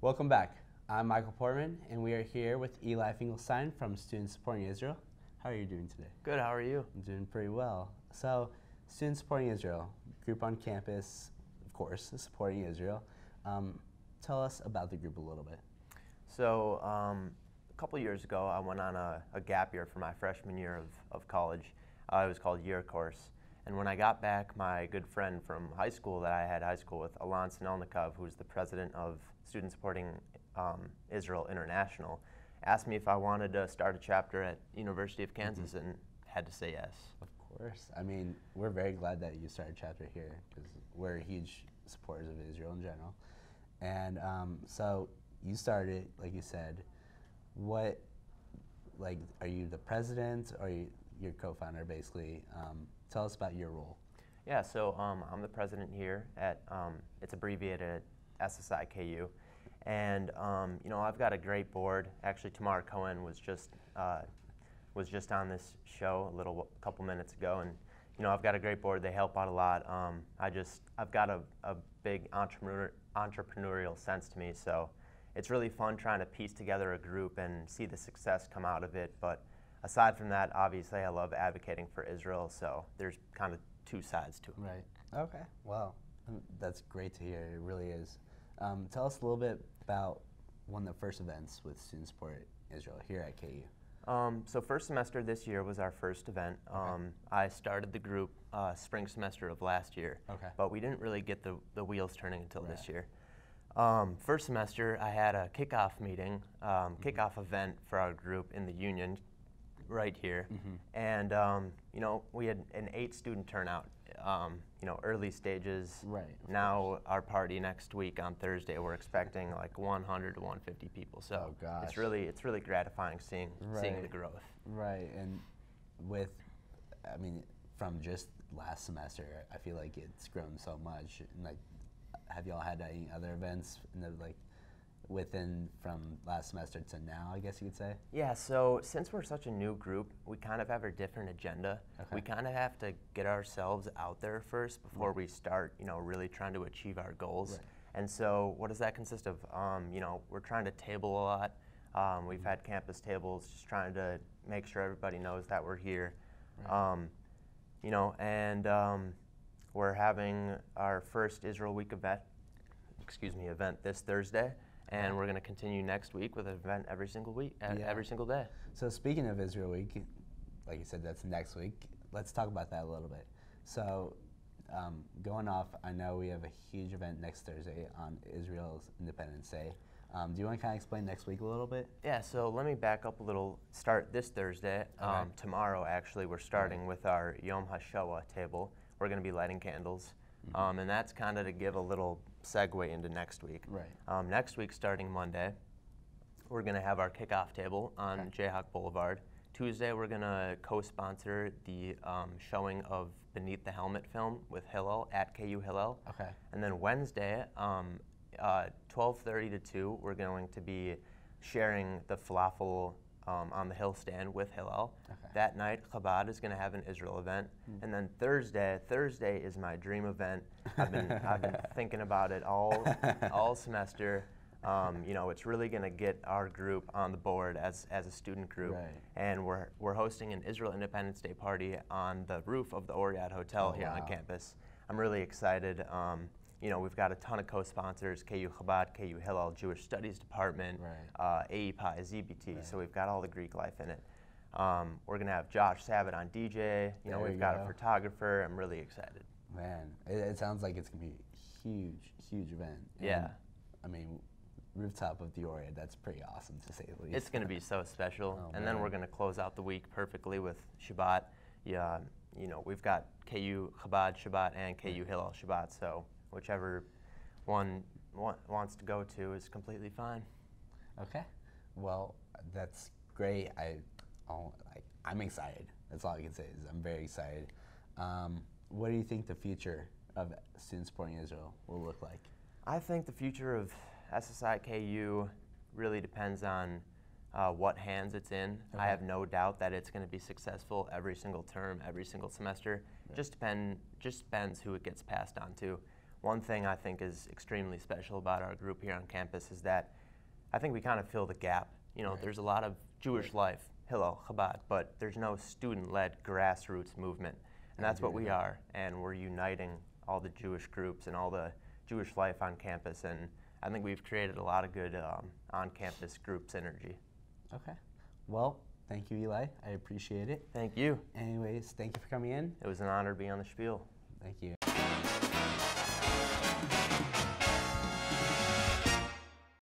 Welcome back. I'm Michael Portman, and we are here with Eli Finkelstein from Students Supporting Israel. How are you doing today? Good, how are you? I'm doing pretty well. So, Students Supporting Israel, group on campus, of course, supporting Israel. Tell us about the group a little bit. So, a couple years ago, I went on a gap year for my freshman year of college. It was called Year Course. And when I got back, my good friend from high school that I had high school with, Alon Sinelnikov, who's the president of Students Supporting Israel International, asked me if I wanted to start a chapter at University of Kansas, and had to say yes. Of course. I mean, we're very glad that you started a chapter here because we're huge supporters of Israel in general. And so you started, like you said, are you the president or your co-founder basically? Tell us about your role. Yeah, so I'm the president here at, it's abbreviated SSI KU. And I've got a great board. Actually, Tamar Cohen was just on this show a couple minutes ago, and I've got a great board. They help out a lot. I've got a big entrepreneurial sense to me, so it's really fun trying to piece together a group and see the success come out of it. But aside from that, obviously, I love advocating for Israel, so there's kind of two sides to it. Right. Okay. Well, that's great to hear. It really is. Tell us a little bit about one of the first events with Student Support Israel here at KU. So first semester this year was our first event. Okay. I started the group spring semester of last year, Okay. but we didn't really get the wheels turning until Right. this year. First semester, I had a kickoff meeting, kickoff event for our group in the union right here. And we had an 8-student turnout, early stages. Right. Now our party next week on Thursday, we're expecting like 100 to 150 people. So Oh, gosh. it's really gratifying seeing the growth. Right. And from just last semester, I feel like it's grown so much. And have y'all had any other events from last semester to now, I guess you could say? Yeah, so since we're such a new group, we kind of have a different agenda. Okay. We kind of have to get ourselves out there first before we start, really trying to achieve our goals. Right. And so what does that consist of? We're trying to table a lot. We've had campus tables, just trying to make sure everybody knows that we're here. Right. We're having our first Israel Week event this Thursday. And we're going to continue next week with an event every single week, every single day. So speaking of Israel Week, like you said, that's next week. Let's talk about that a little bit. So going off, I know we have a huge event next Thursday on Israel's Independence Day. Do you want to kind of explain next week a little bit? Yeah, so let me back up a little. Start this Thursday. Okay. Tomorrow, actually, we're starting with our Yom HaShoah table. We're going to be lighting candles. And that's kind of to give a little segue into next week. Right. Next week, starting Monday, we're going to have our kickoff table on Jayhawk Boulevard. Tuesday, we're going to co-sponsor the showing of Beneath the Helmet film with Hillel at KU Hillel. Okay. And then Wednesday, 12:30 to 2, we're going to be sharing the falafel on the Hill stand with Hillel. Okay. That night, Chabad is going to have an Israel event. And then Thursday is my dream event. I've been thinking about it all semester. It's really going to get our group on the board as a student group. Right. And we're hosting an Israel Independence Day party on the roof of the Oriad Hotel here on campus. I'm really excited. We've got a ton of co-sponsors: KU Chabad, KU Hillel, Jewish Studies Department, AEPI, ZBT. Right. So we've got all the Greek life in it. We're going to have Josh Sabat on DJ. We've got a photographer. I'm really excited. Man, it sounds like it's going to be a huge event. Yeah. And, rooftop of the Oriad, that's pretty awesome to say the least. It's going to be so special. Oh, and man. then we're going to close out the week perfectly with Shabbat. Yeah, we've got KU Chabad Shabbat and KU Hillel Shabbat. So whichever one wants to go to is completely fine. Okay. Well, that's great. I'm excited. That's all I can say is I'm very excited. What do you think the future of Student Supporting Israel will look like? I think the future of SSI KU really depends on what hands it's in. Okay. I have no doubt that it's going to be successful every single term, every single semester. Right. Just depends who it gets passed on to. one thing I think is extremely special about our group here on campus is that I think we kind of fill the gap. You know, Right. there's a lot of Jewish life, Hillel, Chabad, but there's no student-led grassroots movement. And that's what we are, and we're uniting all the Jewish groups and all the Jewish life on campus, and I think we've created a lot of good on-campus group synergy. Okay. Well, thank you, Eli. I appreciate it. Thank you. Anyways, thank you for coming in. It was an honor to be on the Shpiel. Thank you.